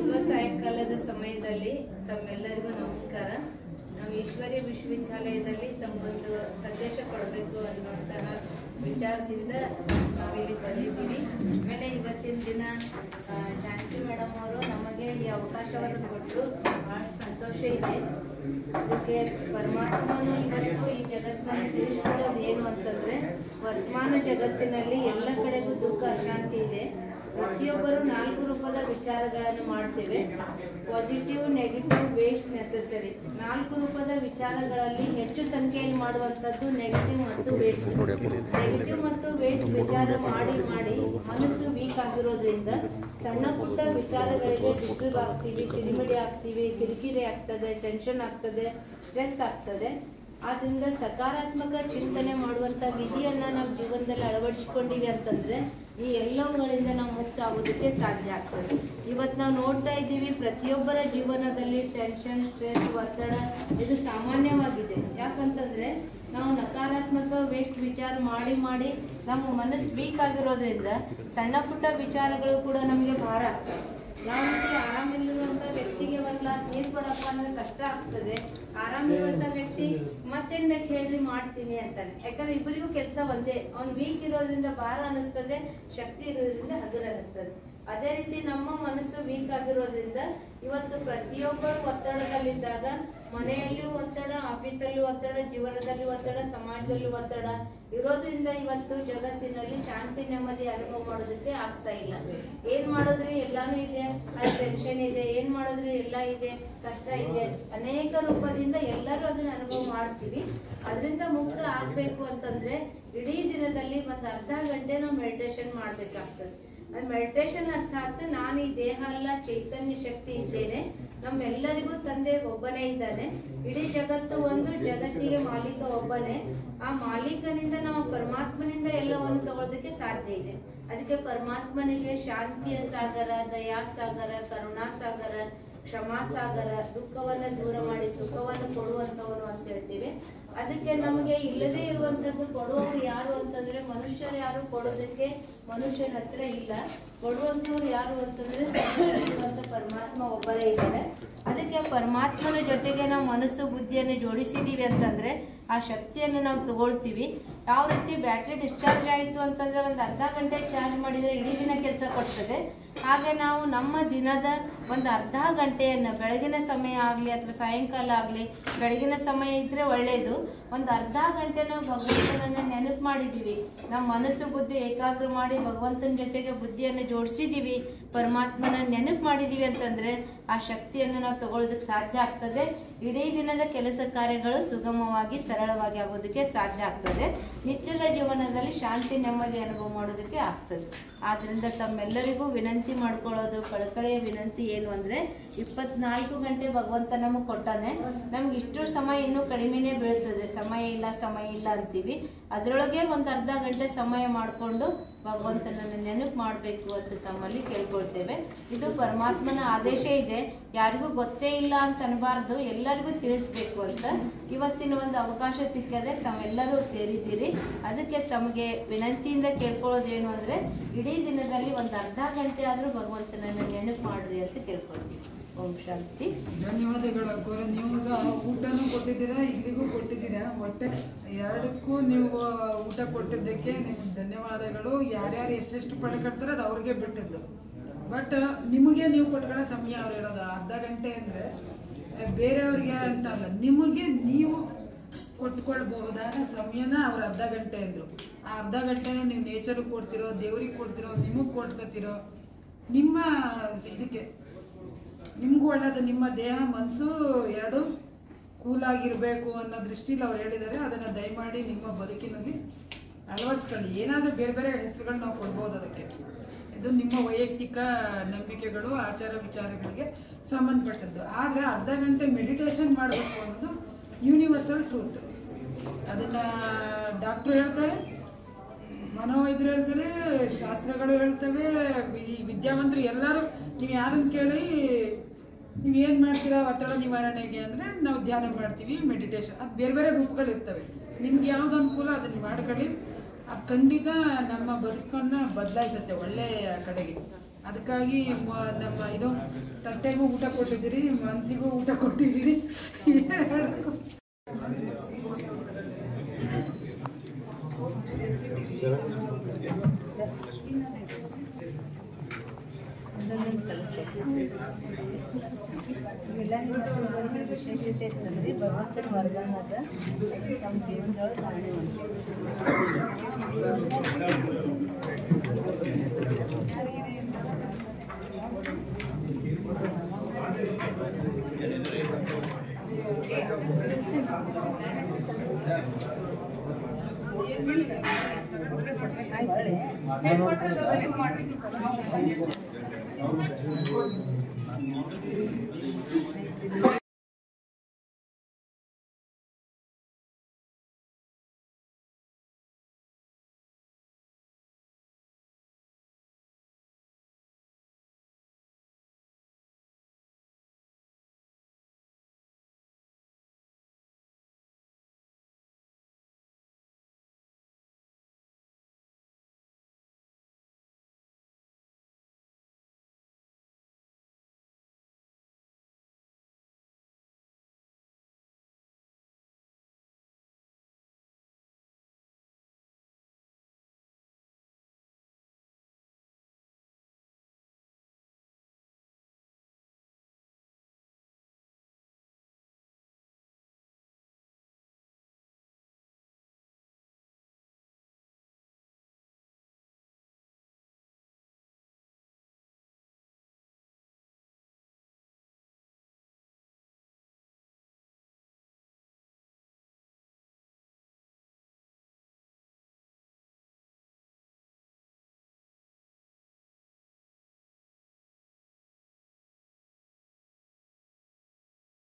ಶುಭ ಸಾಯಂಕಾಲದ ಸಮಯದಲ್ಲಿ ತಮ್ಮೆಲ್ಲರಿಗೂ ನಮಸ್ಕಾರ. ನಾವು ಈಶ್ವರ್ಯ ವಿಶ್ವವಿದ್ಯಾಲಯದಲ್ಲಿ ತಮಗೊಂದು ಸಂದೇಶ ಕೊಡಬೇಕು ಅನ್ನುವಂತಹ ವಿಚಾರದಿಂದ ನಾವಿಲ್ಲಿ ಬಂದಿದ್ದೀವಿ. ಆಮೇಲೆ ಇವತ್ತಿನ ದಿನ ಥ್ಯಾಂಕ್ ಯು ಮೇಡಮ್ ಅವರು ನಮಗೆ ಈ ಅವಕಾಶವನ್ನು ಕೊಟ್ಟರು. ಬಹಳ ಸಂತೋಷ ಇದೆ. ಅದಕ್ಕೆ ಪರಮಾತ್ಮನು ಇವತ್ತು ಈ ಜಗತ್ತಿನಲ್ಲಿ ತಿಳಿಸ್ಕೊಳ್ಳೋದು ಏನು ಅಂತಂದ್ರೆ, ವರ್ತಮಾನ ಜಗತ್ತಿನಲ್ಲಿ ಎಲ್ಲ ಕಡೆಗೂ ದುಃಖ ಅಶಾಂತಿ ಇದೆ. ಪ್ರತಿಯೊಬ್ಬರು 4 ರೂಪದ ವಿಚಾರಗಳನ್ನು ಮಾಡ್ತೇವೆ. Positive, negative, waste, necessary. 4 ರೂಪದ ವಿಚಾರಗಳಲ್ಲಿ ಹೆಚ್ಚು ಸಂಖ್ಯೆಯಲ್ಲಿ ಮಾಡುವಂಥದ್ದು ನೆಗೆಟಿವ್ ಮತ್ತು ವೇಸ್ಟ್. ನೆಗೆಟಿವ್ ಮತ್ತು ವೇಸ್ಟ್ ವಿಚಾರ ಮಾಡಿ ಮನಸ್ಸು ವೀಕ್ ಆಗಿರೋದ್ರಿಂದ ಸಣ್ಣ ಪುಟ್ಟ ವಿಚಾರಗಳಿಗೆ ಡಿಸ್ಟರ್ಬ್ ಆಗ್ತೀವಿ, ಸಿಡಿಮಿಡಿ ಆಗ್ತೀವಿ, ಕಿರಿಕಿರಿ ಆಗ್ತದೆ, ಟೆನ್ಷನ್ ಆಗ್ತದೆ, ಸ್ಟ್ರೆಸ್ ಆಗ್ತದೆ. ಆದ್ರಿಂದ ಸಕಾರಾತ್ಮಕ ಚಿಂತನೆ ಮಾಡುವಂತ ವಿಧಿಯನ್ನ ನಾವು ಜೀವನದಲ್ಲಿ ಅಳವಡಿಸಿಕೊಂಡಿವಿ ಅಂತಂದ್ರೆ ಈ ಎಲ್ಲವುಗಳಿಂದ ನಾವು ಮುಕ್ತ ಆಗೋದಕ್ಕೆ ಸಾಧ್ಯ ಆಗ್ತದೆ. ಇವತ್ತು ನಾವು ನೋಡ್ತಾ ಇದ್ದೀವಿ, ಪ್ರತಿಯೊಬ್ಬರ ಜೀವನದಲ್ಲಿ ಟೆನ್ಷನ್, ಸ್ಟ್ರೆಸ್, ಒತ್ತಡ ಇದು ಸಾಮಾನ್ಯವಾಗಿದೆ. ಯಾಕಂತಂದ್ರೆ ನಾವು ನಕಾರಾತ್ಮಕ ವೇಸ್ಟ್ ವಿಚಾರ ಮಾಡಿ ನಮ್ಮ ಮನಸ್ಸು ವೀಕ್ ಆಗಿರೋದ್ರಿಂದ ಸಣ್ಣ ಪುಟ್ಟ ವಿಚಾರಗಳು ಕೂಡ ನಮಗೆ ಭಾರ ಆಗ್ತದೆ. ಯಾವ ರೀತಿ ಆರಾಮಿರುವಂತ ವ್ಯಕ್ತಿಗೆ 1 ಗ್ಲಾಸ್ ನೀರು ಕೊಡಪ್ಪ ಅಂದ್ರೆ ಕಷ್ಟ ಆಗ್ತದೆ. ಆರಾಮಿರುವಂತ ವ್ಯಕ್ತಿ ಮತ್ತೇನ್ ಬೇಕು ಹೇಳ್ರಿ ಮಾಡ್ತೀನಿ ಅಂತಾನೆ. ಯಾಕಂದ್ರೆ ಇಬ್ಬರಿಗೂ ಕೆಲಸ ಒಂದೇ. ಅವ್ನು ವೀಕ್ ಇರೋದ್ರಿಂದ ಭಾರ ಅನಿಸ್ತದೆ, ಶಕ್ತಿ ಇರೋದ್ರಿಂದ ಹಗುರ ಅನಿಸ್ತದೆ. ಅದೇ ರೀತಿ ನಮ್ಮ ಮನಸ್ಸು ವೀಕ್ ಆಗಿರೋದ್ರಿಂದ ಇವತ್ತು ಪ್ರತಿಯೊಬ್ಬರು ಒತ್ತಡದಲ್ಲಿದ್ದಾಗ ಮನೆಯಲ್ಲಿಯೂ ಒತ್ತಡ, ಆಫೀಸಲ್ಲೂ ಒತ್ತಡ, ಜೀವನದಲ್ಲಿ ಒತ್ತಡ, ಸಮಾಜದಲ್ಲೂ ಒತ್ತಡ ಇರೋದ್ರಿಂದ ಇವತ್ತು ಜಗತ್ತಿನಲ್ಲಿ ಶಾಂತಿ ನೆಮ್ಮದಿ ಅನುಭವ ಮಾಡೋದಕ್ಕೆ ಆಗ್ತಾ ಇಲ್ಲ. ಏನ್ ಮಾಡಿದ್ರಿ ಎಲ್ಲಾನು ಇದೆ, ಅಲ್ಲಿ ಟೆನ್ಷನ್ ಇದೆ, ಏನ್ ಮಾಡಿದ್ರಿ ಎಲ್ಲ ಇದೆ, ಕಷ್ಟ ಇದೆ, ಅನೇಕ ರೂಪದಿಂದ ಎಲ್ಲರೂ ಅದನ್ನ ಅನುಭವ ಮಾಡಿಸ್ತೀವಿ. ಅದರಿಂದ ಮುಕ್ತ ಆಗ್ಬೇಕು ಅಂತಂದ್ರೆ ಇಡೀ ದಿನದಲ್ಲಿ ಒಂದು ಅರ್ಧ ಗಂಟೆ ನಾವು ಮೆಡಿಟೇಷನ್ ಮಾಡ್ಬೇಕಾಗ್ತದೆ. ಮೆಡಿಟೇಷನ್ ಅರ್ಥಾತ್ ನಾನು ಈ ದೇಹ ಅಲ್ಲ, ಚೈತನ್ಯ ಶಕ್ತಿ ಇದ್ದೇನೆ. ನಮ್ಮೆಲ್ಲರಿಗೂ ತಂದೆ ಒಬ್ಬನೇ ಇದ್ದಾನೆ. ಇಡೀ ಜಗತ್ತು ಒಂದು, ಜಗತ್ತಿಗೆ ಮಾಲೀಕ ಒಬ್ಬನೇ. ಆ ಮಾಲೀಕನಿಂದ ನಾವು ಪರಮಾತ್ಮನಿಂದ ಎಲ್ಲವನ್ನು ತಗೊಳ್ಳೋದಕ್ಕೆ ಸಾಧ್ಯ ಇದೆ. ಅದಕ್ಕೆ ಪರಮಾತ್ಮನಿಗೆ ಶಾಂತಿಯ ಸಾಗರ, ದಯಾ ಸಾಗರ, ಕರುಣಾ ಸಾಗರ, ಕ್ಷಮಾ ಸಾಗರ, ದುಃಖವನ್ನ ದೂರ ಮಾಡಿ ಸುಖವನ್ನು ಕೊಡುವಂತವನು ಅಂತ ಹೇಳ್ತೀವಿ. ಅದಕ್ಕೆ ನಮಗೆ ಇಲ್ಲದೆ ಇರುವಂತದ್ದು ಕೊಡುವವರು ಯಾರು ಅಂತಂದ್ರೆ ಮನುಷ್ಯರು ಯಾರು ಕೊಡೋದಕ್ಕೆ ಮನುಷ್ಯನ ಹತ್ರ ಇಲ್ಲ. ಕೊಡುವಂತವ್ರು ಯಾರು ಅಂತಂದ್ರೆ ಪರಮಾತ್ಮ ಒಬ್ಬರೇ ಇದ್ದಾರೆ. ಅದಕ್ಕೆ ಪರಮಾತ್ಮನ ಜೊತೆಗೆ ನಾವು ಮನಸ್ಸು ಬುದ್ಧಿಯನ್ನು ಜೋಡಿಸಿದೀವಿ ಅಂತಂದ್ರೆ ಆ ಶಕ್ತಿಯನ್ನು ನಾವು ತಗೊಳ್ತೀವಿ. ಯಾವ ರೀತಿ ಬ್ಯಾಟ್ರಿ ಡಿಸ್ಚಾರ್ಜ್ ಆಯಿತು ಅಂತಂದ್ರೆ ಒಂದು ಅರ್ಧ ಗಂಟೆ ಚಾರ್ಜ್ ಮಾಡಿದ್ರೆ ಇಡೀ ದಿನ ಕೆಲಸ ಕೊಡ್ತದೆ. ಹಾಗೆ ನಾವು ನಮ್ಮ ದಿನದ ಒಂದು ಅರ್ಧ ಗಂಟೆಯನ್ನು ಬೆಳಗಿನ ಸಮಯ ಆಗಲಿ ಅಥವಾ ಸಾಯಂಕಾಲ ಆಗಲಿ, ಬೆಳಗಿನ ಸಮಯ ಇದ್ರೆ ಒಳ್ಳೆಯದು. ಒಂದು ಅರ್ಧ ಗಂಟೆ ನಾವು ಭಗವಂತನನ್ನ ನೆನಪು ಮಾಡಿದ್ದೀವಿ, ನಮ್ಮ ಮನಸ್ಸು ಬುದ್ಧಿ ಏಕಾಗ್ರ ಮಾಡಿ ಭಗವಂತನ ಜೊತೆಗೆ ಬುದ್ಧಿಯನ್ನು ಜೋಡಿಸಿದ್ದೀವಿ, ಪರಮಾತ್ಮನ ನೆನಪು ಮಾಡಿದ್ದೀವಿ ಅಂತಂದ್ರೆ ಆ ಶಕ್ತಿಯನ್ನು ನಾವು ತಗೊಳ್ಳೋದಕ್ಕೆ ಸಾಧ್ಯ ಆಗ್ತದೆ. ಇಡೀ ದಿನದ ಕೆಲಸ ಕಾರ್ಯಗಳು ಸುಗಮವಾಗಿ ಸರಳವಾಗಿ ಆಗೋದಕ್ಕೆ ಸಾಧ್ಯ ಆಗ್ತದೆ. ನಿತ್ಯದ ಜೀವನದಲ್ಲಿ ಶಾಂತಿ ನೆಮ್ಮದಿ ಅನುಭವ ಮಾಡೋದಕ್ಕೆ ಆಗ್ತದೆ. ಆದ್ರಿಂದ ತಮ್ಮೆಲ್ಲರಿಗೂ ವಿನಂತಿ ಮಾಡ್ಕೊಳ್ಳೋದು, ಕಳಕಳಿಯ ವಿನಂತಿ ಏನು ಅಂದ್ರೆ 24 ಗಂಟೆ ಭಗವಂತ ನಮಗೆ ಕೊಟ್ಟಾನೆ. ನಮ್ಗೆ ಇಷ್ಟು ಸಮಯ ಇನ್ನೂ ಕಡಿಮೆನೇ ಬೀಳ್ತದೆ. ಸಮಯ ಇಲ್ಲ ಅಂತೀವಿ. ಅದರೊಳಗೆ ಒಂದು ಅರ್ಧ ಗಂಟೆ ಸಮಯ ಮಾಡಿಕೊಂಡು ಭಗವಂತನನ್ನ ನೆನಪು ಮಾಡಬೇಕು ಅಂತ ತಮ್ಮಲ್ಲಿ ಕೇಳ್ಕೊಳ್ತೇವೆ. ಇದು ಪರಮಾತ್ಮನ ಆದೇಶ ಇದೆ. ಯಾರಿಗೂ ಗೊತ್ತೇ ಇಲ್ಲ ಅಂತ ಅನ್ಬಾರ್ದು, ಎಲ್ಲರಿಗೂ ತಿಳಿಸ್ಬೇಕು ಅಂತ ಇವತ್ತಿನ ಒಂದು ಅವಕಾಶ ಸಿಕ್ಕದೆ ತಮ್ಮೆಲ್ಲರೂ ಸೇರಿದ್ದೀರಿ. ಅದಕ್ಕೆ ತಮಗೆ ವಿನಂತಿಯಿಂದ ಕೇಳ್ಕೊಳ್ಳೋದೇನು ಅಂದ್ರೆ ಇಡೀ ದಿನದಲ್ಲಿ ಒಂದು ಅರ್ಧ ಗಂಟೆ ಆದ್ರೂ ಭಗವಂತನನ್ನ ನೆನಪು ಮಾಡ್ರಿ ಅಂತ ಕೇಳ್ಕೊಳ್ತೀವಿ. ಓಂ ಶಾಂತಿ. ಧನ್ಯವಾದಗಳು ಅಕ್ಕೋರ. ನೀವು ಊಟನೂ ಕೊಟ್ಟಿದ್ದೀರಾ, ಇಲ್ಲಿಗೂ ಕೊಟ್ಟಿದ್ದೀರಾ. ಒಟ್ಟೆ ಎರಡಕ್ಕೂ ನೀವು ಊಟ ಕೊಟ್ಟಿದ್ದಕ್ಕೆ ನಿಮ್ಗೆ ಧನ್ಯವಾದಗಳು. ಯಾರ್ಯಾರು ಎಷ್ಟೆಷ್ಟು ಪಡ್ಕೊಳ್ತಾರೆ ಅದು ಅವ್ರಿಗೆ ಬಿಟ್ಟಿದ್ದು. ಬಟ್ ನಿಮಗೆ ನೀವು ಕೊಟ್ಕೊಳ್ಳೋ ಸಮಯ ಅವ್ರು ಹೇಳೋದು ಅರ್ಧ ಗಂಟೆ ಅಂದರೆ ಬೇರೆಯವ್ರಿಗೆ ಅಂತ ಅಲ್ಲ, ನಿಮಗೆ ನೀವು ಕೊಟ್ಕೊಳ್ಬಹುದಾದ ಸಮಯನ ಅವ್ರು ಅರ್ಧ ಗಂಟೆ ಅಂದರು. ಆ ಅರ್ಧ ಗಂಟೆನ ನೀವು ನೇಚರಿಗೆ ಕೊಡ್ತಿರೋ, ದೇವ್ರಿಗೆ ಕೊಡ್ತಿರೋ, ನಿಮಗೆ ಕೊಟ್ಕೊತಿರೋ, ನಿಮ್ಮ ಇದಕ್ಕೆ ನಿಮಗೂ ಒಳ್ಳೆಯದು. ನಿಮ್ಮ ದೇಹ ಮನಸ್ಸು ಎರಡು ಕೂಲಾಗಿರಬೇಕು ಅನ್ನೋ ದೃಷ್ಟಿಲಿ ಅವ್ರು ಹೇಳಿದ್ದಾರೆ. ಅದನ್ನು ದಯಮಾಡಿ ನಿಮ್ಮ ಬದುಕಿನಲ್ಲಿ ಅಳವಡಿಸ್ಕೊಳ್ಳಿ. ಏನಾದರೂ ಬೇರೆ ಬೇರೆ ಹೆಸರುಗಳು ನಾವು ಕೊಡ್ಬೋದು ಅದಕ್ಕೆ. ಇದು ನಿಮ್ಮ ವೈಯಕ್ತಿಕ ನಂಬಿಕೆಗಳು, ಆಚಾರ ವಿಚಾರಗಳಿಗೆ ಸಂಬಂಧಪಟ್ಟದ್ದು. ಆದರೆ ಅರ್ಧ ಗಂಟೆ ಮೆಡಿಟೇಷನ್ ಮಾಡಬೇಕು ಅನ್ನೋದು ಯೂನಿವರ್ಸಲ್ ಟ್ರೂತ್. ಅದನ್ನು ಡಾಕ್ಟ್ರು ಹೇಳ್ತಾರೆ, ಮನೋವೈದ್ಯರು ಹೇಳ್ತಾರೆ, ಶಾಸ್ತ್ರಗಳು ಹೇಳ್ತವೆ, ವಿದ್ಯಾವಂತರು ಎಲ್ಲರೂ. ನೀವು ಯಾರನ್ನು ಕೇಳಿ ನೀವು ಏನು ಮಾಡ್ತೀರಾ ಒತ್ತಡ ನಿವಾರಣೆಗೆ ಅಂದರೆ ನಾವು ಧ್ಯಾನ ಮಾಡ್ತೀವಿ, ಮೆಡಿಟೇಷನ್. ಅದು ಬೇರೆ ಬೇರೆ ರೂಪಗಳಿರ್ತವೆ. ನಿಮ್ಗೆ ಯಾವ್ದು ಅನುಕೂಲ ಅದನ್ನು ಮಾಡ್ಕೊಳ್ಳಿ. ಅದು ಖಂಡಿತ ನಮ್ಮ ಬದುಕನ್ನು ಬದಲಾಯಿಸುತ್ತೆ ಒಳ್ಳೆಯ ಕಡೆಗೆ. ಅದಕ್ಕಾಗಿ ನಮ್ಮ ಇದು ತಟ್ಟೆಗೂ ಊಟ ಕೊಟ್ಟಿದ್ದೀರಿ, ಮನಸ್ಸಿಗೂ ಊಟ ಕೊಟ್ಟಿದ್ದೀರಿ. ಇವೆಲ್ಲ ನಿಮ್ಮ ವಿಶೇಷತೆ ಇರ್ತದ್ರಿ. ಭಗವಂತನ ವರದಾನ ಅದ, ನಮ್ಮ ಜೀವನದೊಳಗೆ ಕಾಣೆ ಉಂಟು.